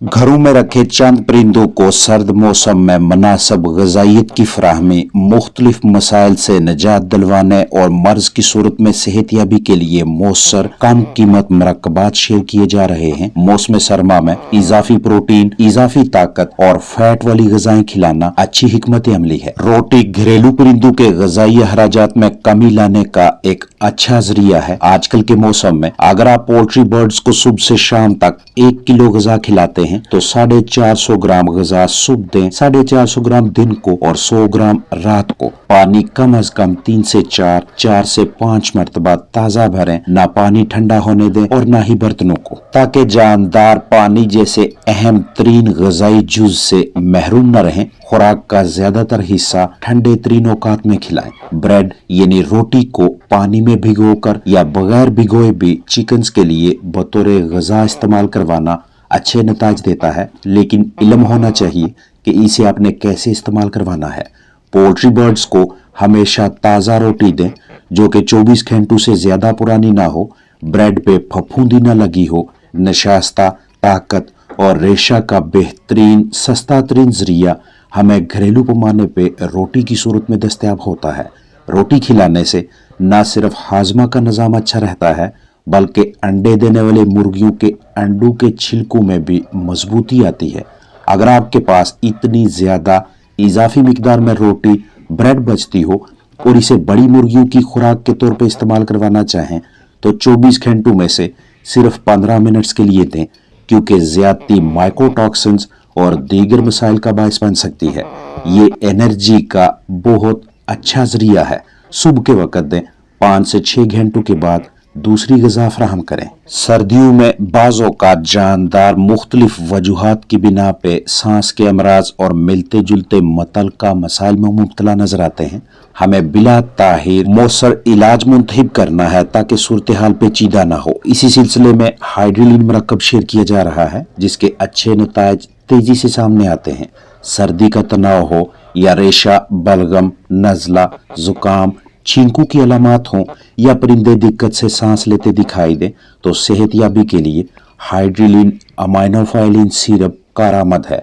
घरों में रखे चंद परिंदों को सर्द मौसम में मुनासिब ग़िज़ाइयत की फराहमी, मुख्तलिफ मसाइल से निजात दिलवाने और मर्ज की सूरत में सेहतियाबी के लिए मौसर कम कीमत मरकबात शेयर किए जा रहे हैं। मौसम सरमा में इजाफी प्रोटीन, इजाफी ताकत और फैट वाली ग़िज़ाएं खिलाना अच्छी हिकमत अमली है। रोटी घरेलू परिंदों के ग़िज़ाई अखराजात में कमी लाने का एक अच्छा जरिया है। आजकल के मौसम में अगर आप पोल्ट्री बर्ड्स को सुबह से शाम तक 1 किलो ग़िज़ा खिलाते हैं तो 450 ग्राम ग़िज़ा सुबह दें, 450 ग्राम दिन को और 100 ग्राम रात को। पानी कम अज कम 3 से 4 से 5 मरतबा ताज़ा भरें। ना पानी ठंडा होने दें और ना ही बर्तनों को, ताकि जानदार पानी जैसे अहम तरीन ग़िज़ाई जुज़ से महरूम न रहें। खुराक का ज्यादातर हिस्सा ठंडे तरीन औकात में खिलाएं। ब्रेड यानी रोटी को पानी में भिगोकर या बगैर भिगोए भी चिकन्स के लिए बतौर ग़िज़ा इस्तेमाल करवाना अच्छे नताज देता है, लेकिन इल्म होना चाहिए कि इसे आपने कैसे इस्तेमाल करवाना है। पोल्ट्री बर्ड्स को हमेशा ताज़ा रोटी दें जो कि 24 घंटों से ज्यादा पुरानी ना हो, ब्रेड पे फफूंदी ना लगी हो। नशास्ता, ताकत और रेशा का बेहतरीन सस्ता तरीन जरिया हमें घरेलू पैमाने पे रोटी की सूरत में दस्तयाब होता है। रोटी खिलाने से न सिर्फ हाजमा का निज़ाम अच्छा रहता है, बल्कि अंडे देने वाले मुर्गियों के अंडों के छिलकों में भी मजबूती आती है। अगर आपके पास इतनी ज्यादा इजाफी मिकदार में रोटी, ब्रेड बचती हो और इसे बड़ी मुर्गियों की खुराक के तौर पर इस्तेमाल करवाना चाहें तो 24 घंटों में से सिर्फ 15 मिनट्स के लिए दें, क्योंकि ज्यादती माइकोटॉक्सिन्स और दीगर मसाइल का बायस बन सकती है। ये एनर्जी का बहुत अच्छा जरिया है। सुबह के वक्त दें, 5 से 6 घंटों के बाद दूसरी ग़िज़ा फराहम करें। सर्दियों में बाज़ औक़ात जानदार मुख्तलिफ वजूहात की बिना पे सांस के अमराज और मिलते जुलते मतलका मसाइल में मुब्तला नजर आते हैं। हमें बिला ताहिर मौसर इलाज मुंतहिब करना है ताकि सूरत हाल पेचीदा ना हो। इसी सिलसिले में हाइड्रोलिन मरकब शेयर किया जा रहा है, जिसके अच्छे नताइज तेजी से सामने आते हैं। सर्दी का तनाव हो या रेशा, बलगम, नज़ला, जुकाम, छींकू की अलामत हों या परिंदे दिक्कत से सांस लेते दिखाई दें तो सेहतियाबी के लिए हाइड्रोलिन अमाइनोफाइलिन सिरप कारआमद है।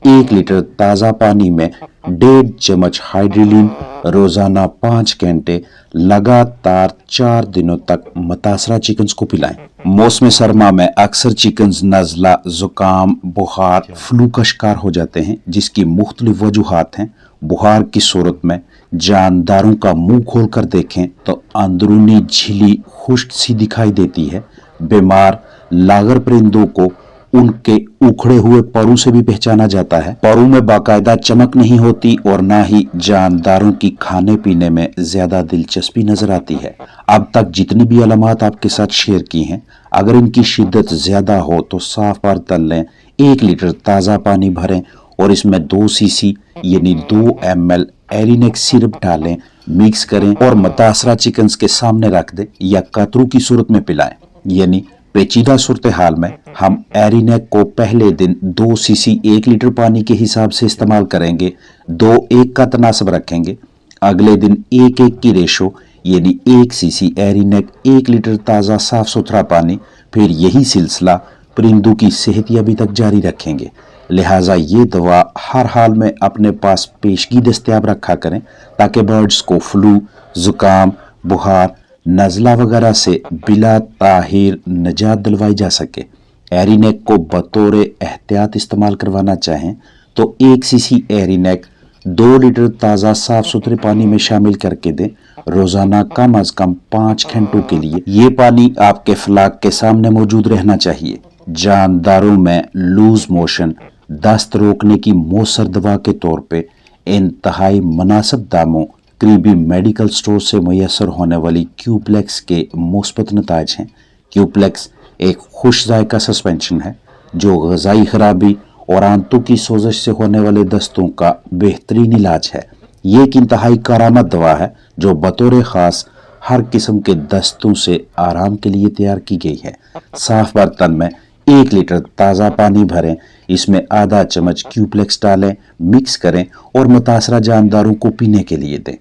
1 लीटर ताज़ा पानी में 1.5 चम्मच हाइड्रोलिन रोजाना 5 घंटे लगातार 4 दिनों तक मुतासरा चिकन्स को पिलाएं। मौसम सरमा में अक्सर चिकन्स नज़ला, जुकाम, बुखार, फ्लू का शिकार हो जाते हैं, जिसकी मुख्तलिफ वजूहात हैं। बुखार की सूरत में जानदारों का मुंह खोल कर देखें तो अंदरूनी झिल्ली खुश्क सी दिखाई देती है। बीमार लागर परिंदों को उनके उखड़े हुए परों से भी पहचाना जाता है। परों में बाकायदा चमक नहीं होती और ना ही जानदारों की खाने पीने में ज्यादा दिलचस्पी नजर आती है। अब तक जितनी भी अलामत आपके साथ शेयर की हैं, अगर इनकी शिद्दत ज्यादा हो तो साफ बर्तन लें, 1 लीटर ताज़ा पानी भरें और इसमें 2 सीसी यानी 2 ml एरिनेक सिरप डालें, मिक्स करें और मुतासरा चिकन्स के सामने रख दें या कतरू की सूरत में पिलाएं। यानी पेचीदा सूरत हाल में हम एरिनेक को पहले दिन 2 सीसी 1 लीटर पानी के हिसाब से इस्तेमाल करेंगे, 2:1 का तनासब रखेंगे। अगले दिन 1:1 की रेशो यानी 1 सीसी एरिनेक 1 लीटर ताज़ा साफ सुथरा पानी। फिर यही सिलसिला परिंदों की सेहतियाबी तक जारी रखेंगे। लिहाजा ये दवा हर हाल में अपने पास पेशगी दस्तयाब रखा करें ताकि बर्ड्स को फ्लू, जुकाम, बुखार, नज़ला वगैरह से बिला ताहिर निजात दिलवाई जा सके। एरिनेक को बतौर एहतियात इस्तेमाल करवाना चाहें तो 1 सीसी एरिनेक 2 लीटर ताज़ा साफ सुथरे पानी में शामिल करके दें, रोजाना कम अज कम 5 घंटों के लिए। ये पानी आपके फलाक के सामने मौजूद रहना चाहिए। जानदारों में लूज मोशन, दस्त रोकने की मौसर दवा के तौर पे इंतहाई मुनासिब दामों करीबी मेडिकल स्टोर से मैसर होने वाली क्यूप्लेक्स के मुस्बत नताइज हैं। क्यूप्लेक्स एक खुश जायका सस्पेंशन है जो ग़िज़ाई खराबी और आंतों की सोजश से होने वाले दस्तों का बेहतरीन इलाज है। ये एक इंतहाई कारआमद दवा है जो बतौर ख़ास हर किस्म के दस्तों से आराम के लिए तैयार की गई है। साफ बर्तन में 1 लीटर ताज़ा पानी भरें, इसमें आधा चम्मच क्यूप्लेक्स डालें, मिक्स करें और मुतासरा जानदारों को पीने के लिए दें।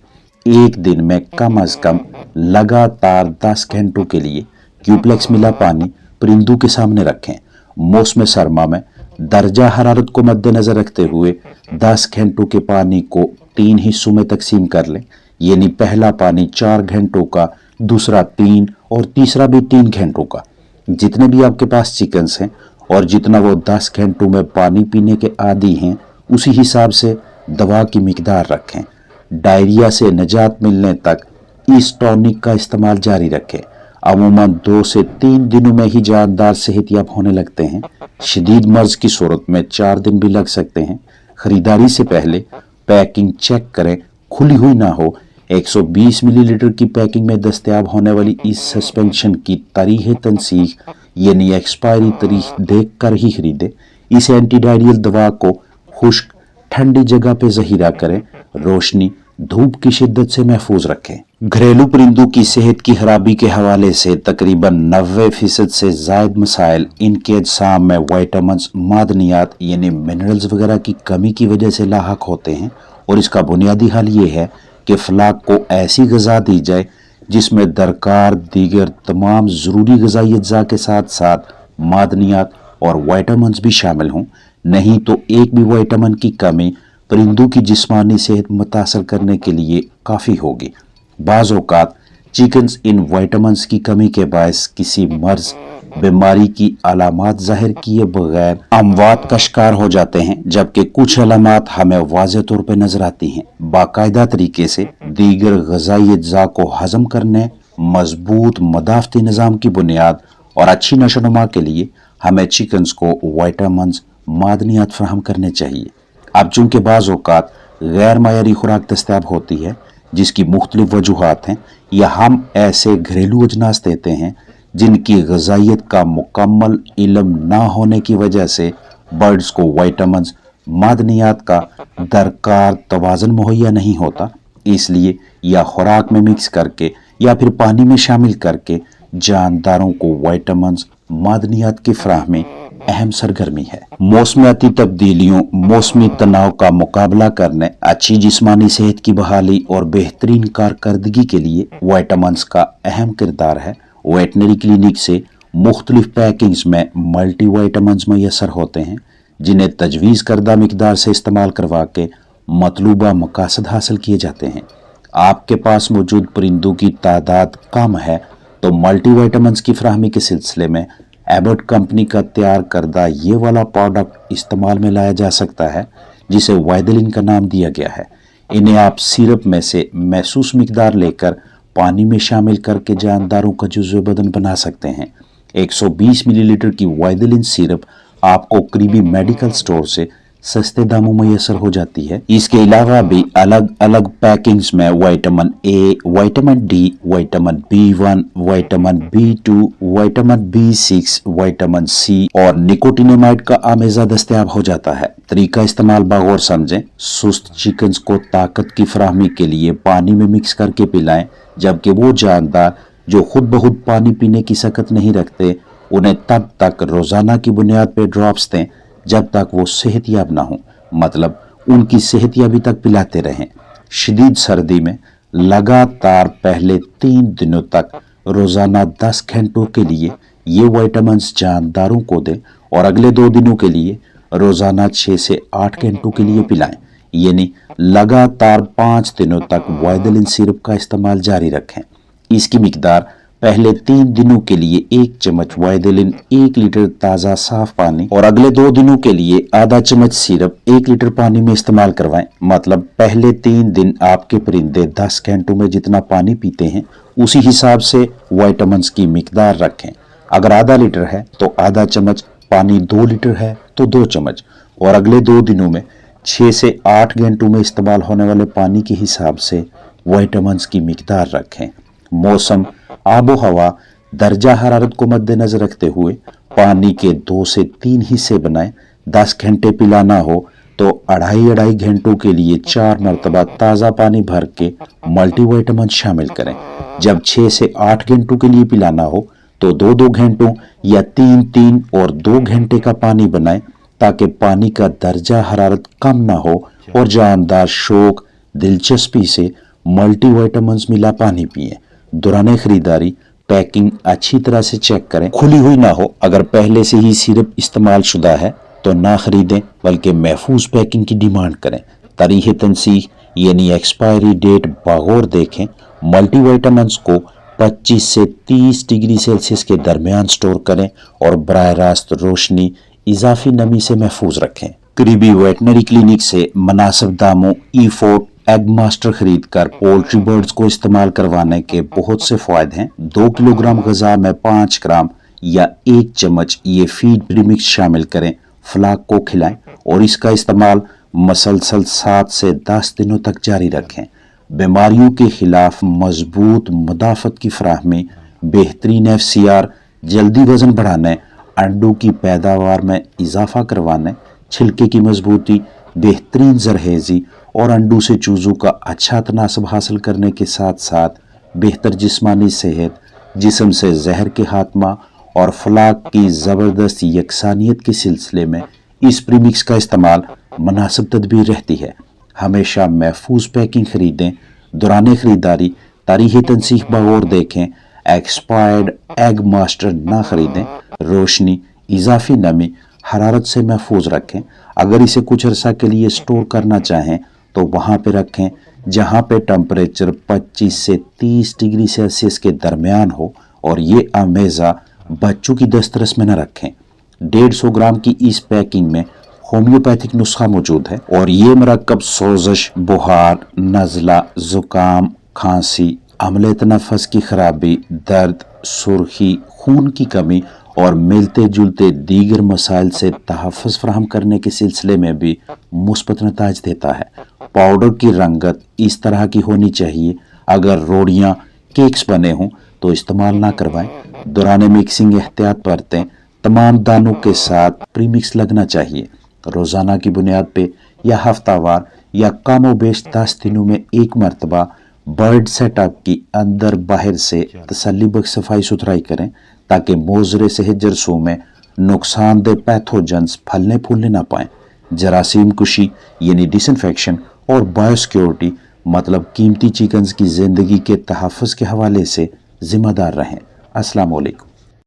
1 दिन में कम अज कम लगातार 10 घंटों के लिए क्यूप्लेक्स मिला पानी परिंदों के सामने रखें। मौसम सरमा में दर्जा हरारत को मद्देनजर रखते हुए 10 घंटों के पानी को 3 हिस्सों में तकसीम कर लें। यानी पहला पानी 4 घंटों का, दूसरा 3 और तीसरा भी 3 घंटों का। जितने भी आपके पास चिकन्स हैं और जितना वो 10 घंटों में पानी पीने के आदी हैं, उसी हिसाब से दवा की मिकदार रखें। डायरिया से निजात मिलने तक इस टॉनिक का इस्तेमाल जारी रखें। अमूमन 2 से 3 दिनों में ही जानदार सेहतयाब होने लगते हैं। शदीद मर्ज की सूरत में 4 दिन भी लग सकते हैं। खरीदारी से पहले पैकिंग चेक करें, खुली हुई ना हो। 120 मिलीलीटर की पैकिंग में दस्तयाब होने वाली इस सस्पेंशन की तारीख तनसीख यानी एक्सपायरी तारीख देख कर ही खरीदे। इस एंटी डायरियल दवा को खुश्क ठंडी जगह पे जहीरा करें। रोशनी धूप की शिद्दत से महफूज रखें। घरेलू परिंदों की सेहत की खराबी के हवाले से तकरीबन 90% से जायद मसाइल इनके अजसाम में वाइटामिन्स, मादनियात यानी मिनरल्स वगैरह की कमी की वजह से लाहक होते हैं। और इसका बुनियादी हल ये है कि फलाक को ऐसी ग़िज़ा दी जाए जिसमें दरकार दीगर तमाम ज़रूरी ग़िज़ाई अज्जा के साथ साथ मादनियात और वाइटामिन्स भी शामिल हों। नहीं तो एक भी वाइटामिन की कमी परिंदों की जिस्मानी सेहत मुतासर करने के लिए काफ़ी होगी। बाज़ औक़ात चिकन्स इन वाइटामिन्स की कमी के बायस किसी मर्ज बीमारी की अलामात ज़ाहिर किए बगैर अमवात का शिकार हो जाते हैं, जबकि कुछ अलामात हमें वाज़ेह तौर पर नजर आती हैं। बाकायदा तरीके से दीगर ग़िज़ाई अज्जा को हज़म करने, मजबूत मदाफ़ती निज़ाम की बुनियाद और अच्छी नशोनुमा के लिए हमें चिकन्स को वाइटामिन्स, मादनियात फराहम करने चाहिए। अब चूंकि बाज़ औक़ात गैर मायारी खुराक दस्तयाब होती है जिसकी मुख्तलिफ वजूहात हैं, या हम ऐसे घरेलू अजनास देते हैं जिनकी ग़िज़ाइयत का मुकम्मल इल्म ना होने की वजह से बर्ड्स को वाइटामिन्स, मादनियात का दरकार तवाज़ुन मुहैया नहीं होता। इसलिए या खुराक में मिक्स करके या फिर पानी में शामिल करके जानदारों को वाइटामिन्स, मादनियात की फराहमी अहम सरगर्मी है। मौसमियाती तब्दीलियों, मौसमी तनाव का मुकाबला करने, अच्छी जिस्मानी सेहत की बहाली और बेहतरीन कारकर्दगी के लिए वाइटामिन्स का अहम किरदार है। वेटनरी क्लिनिक से मुख्तलिफ पैकिंग्स में मल्टी वाइटामिन्स मैसर होते हैं जिन्हें तजवीज़ करदा मिकदार से इस्तेमाल करवा के मतलूबा मकासद हासिल किए जाते हैं। आपके पास मौजूद परिंदों की तादाद कम है तो मल्टी वाइटामिन्स की फराहमी के सिलसिले में एबट कंपनी का तैयार करदा ये वाला प्रोडक्ट इस्तेमाल में लाया जा सकता है जिसे वाइदलिन का नाम दिया गया है। इन्हें आप सिरप में से महसूस मिकदार लेकर पानी में शामिल करके जानदारों का जुज़्व बदन बना सकते हैं। 120 मिलीलीटर की वाइदलिन सिरप आपको करीबी मेडिकल स्टोर से सस्ते दामों में मैसर हो जाती है। इसके अलावा भी अलग अलग पैकिंग्स में vitamin A, vitamin D, vitamin B1, vitamin B2, vitamin B6, vitamin C और निकोटिनेमाइड का आमेजा दस्तयाब हो जाता है। तरीका इस्तेमाल बागौर समझें। सुस्त चिकन्स को ताकत की फराहमी के लिए पानी में मिक्स करके पिलाएं, जबकि वो जानदार जो खुद बहुत पानी पीने की सकत नहीं रखते उन्हें तब तक रोजाना की बुनियाद पर ड्रॉप्स दें जब तक वो सेहतयाब ना हो, मतलब उनकी सेहतयाबी तक पिलाते रहें। शदीद सर्दी में लगातार पहले 3 दिनों तक रोजाना 10 घंटों के लिए ये विटामिन्स जानदारों को दें और अगले 2 दिनों के लिए रोजाना 6 से 8 घंटों के लिए पिलाएं। यानी लगातार 5 दिनों तक वाइदलिन सिरप का इस्तेमाल जारी रखें। इसकी मिकदार पहले 3 दिनों के लिए 1 चम्मच वाइदलिन 1 लीटर ताज़ा साफ पानी और अगले 2 दिनों के लिए आधा चम्मच सिरप 1 लीटर पानी में इस्तेमाल करवाएं। मतलब पहले 3 दिन आपके परिंदे 10 घंटों में जितना पानी पीते हैं उसी हिसाब से विटामिन्स की मिकदार रखें। अगर आधा लीटर है तो आधा चम्मच, पानी 2 लीटर है तो 2 चम्मच और अगले 2 दिनों में 6 से 8 घंटों में इस्तेमाल होने वाले पानी के हिसाब से विटामिन्स की मिकदार रखें। मौसम, आबो हवा, दर्जा हरारत को मद्देनजर रखते हुए पानी के 2 से 3 हिस्से बनाएं। 10 घंटे पिलाना हो तो 2.5 घंटों के लिए 4 मरतबा ताज़ा पानी भर के मल्टीविटामिन शामिल करें। जब 6 से 8 घंटों के लिए पिलाना हो तो 2-2 घंटों या 3-3 और 2 घंटे का पानी बनाएं ताकि पानी का दर्जा हरारत कम ना हो और जानदार शौक, दिलचस्पी से मल्टीविटामिन्स मिला पानी पिए। दौरान खरीदारी पैकिंग अच्छी तरह से चेक करें, खुली हुई ना हो। अगर पहले से ही सिरप इस्तेमाल शुदा है تو نہ خریدیں بلکہ محفوظ پیکنگ کی ڈیمانڈ کریں۔ تاریخ تنسیخ یعنی ایکسپائری ڈیٹ بغور دیکھیں۔ ملٹی وائٹامنز کو 25 سے 30 ڈگری سیلسیس کے درمیان سٹور کریں اور براہ راست روشنی، اضافی نمی سے محفوظ رکھیں۔ قریبی ویٹنری کلینک سے مناسب داموں E4 ایگ ماسٹر خرید کر پولٹری برڈز کو استعمال کروانے کے بہت سے فوائد ہیں۔ 2 کلو گرام غذا میں 5 گرام یا 1 چمچ یہ فیڈ پریمکس شامل کریں، فلاک کو کھلائیں اور اس کا استعمال مسلسل 7 سے 10 دنوں تک جاری رکھیں۔ بیماریوں کے خلاف مضبوط مدافعت کی فراہمی، بہترین FCR، جلدی وزن بڑھانے، انڈوں کی پیداوار میں اضافہ کروانے، چھلکے کی مضبوطی، بہترین زرخیزی اور انڈوں سے چوزوں کا اچھا تناسب حاصل کرنے کے ساتھ ساتھ بہتر جسمانی صحت، جسم سے زہر کے خاتمہ اور فلاک کی زبردست یکسانیت کے سلسلے میں اس پریمکس کا استعمال مناسب تدبیر رہتی ہے۔ ہمیشہ محفوظ پیکنگ خریدیں۔ دوران خریداری تاریخ تنسیخ بغور دیکھیں۔ ایکسپائرڈ ایگ ماسٹر نہ خریدیں۔ روشنی، اضافی نمی، حرارت سے محفوظ رکھیں۔ اگر اسے کچھ عرصہ کے لیے سٹور کرنا چاہیں تو وہاں پہ رکھیں جہاں پہ ٹمپریچر 25 سے 30 ڈگری سیلسیس کے درمیان ہو، اور یہ آمیزہ بچوں کی دسترس میں نہ رکھیں۔ 150 گرام کی اس پیکنگ میں ہومیوپیتھک نسخہ موجود ہے اور یہ مرکب سوزش، بخار، نزلہ، زکام، کھانسی، عملے تنفس کی خرابی، درد، سرخی، خون کی کمی اور ملتے جلتے دیگر مسائل سے تحفظ فراہم کرنے کے سلسلے میں بھی مثبت نتائج دیتا ہے۔ پاؤڈر کی رنگت اس طرح کی ہونی چاہیے۔ اگر روڑیاں، کیکس بنے ہوں تو استعمال نہ کروائیں۔ دوران مکسنگ احتیاط برتیں۔ تمام دانوں کے ساتھ پریمکس لگنا چاہیے۔ روزانہ کی بنیاد پہ یا ہفتہ وار یا کم و بیش 10 دنوں میں ایک مرتبہ برڈ سیٹ اپ کی اندر باہر سے تسلی بخش صفائی ستھرائی کریں تاکہ مضر صحت جرثومیں میں نقصان دہ پیتھوجنز پھلنے پھولنے نہ پائیں۔ جراثیم کشی یعنی ڈس انفیکشن اور بایو سیکیورٹی مطلب قیمتی چکنز کی زندگی کے تحفظ کے حوالے سے ذمہ دار رہیں۔ السلام علیکم۔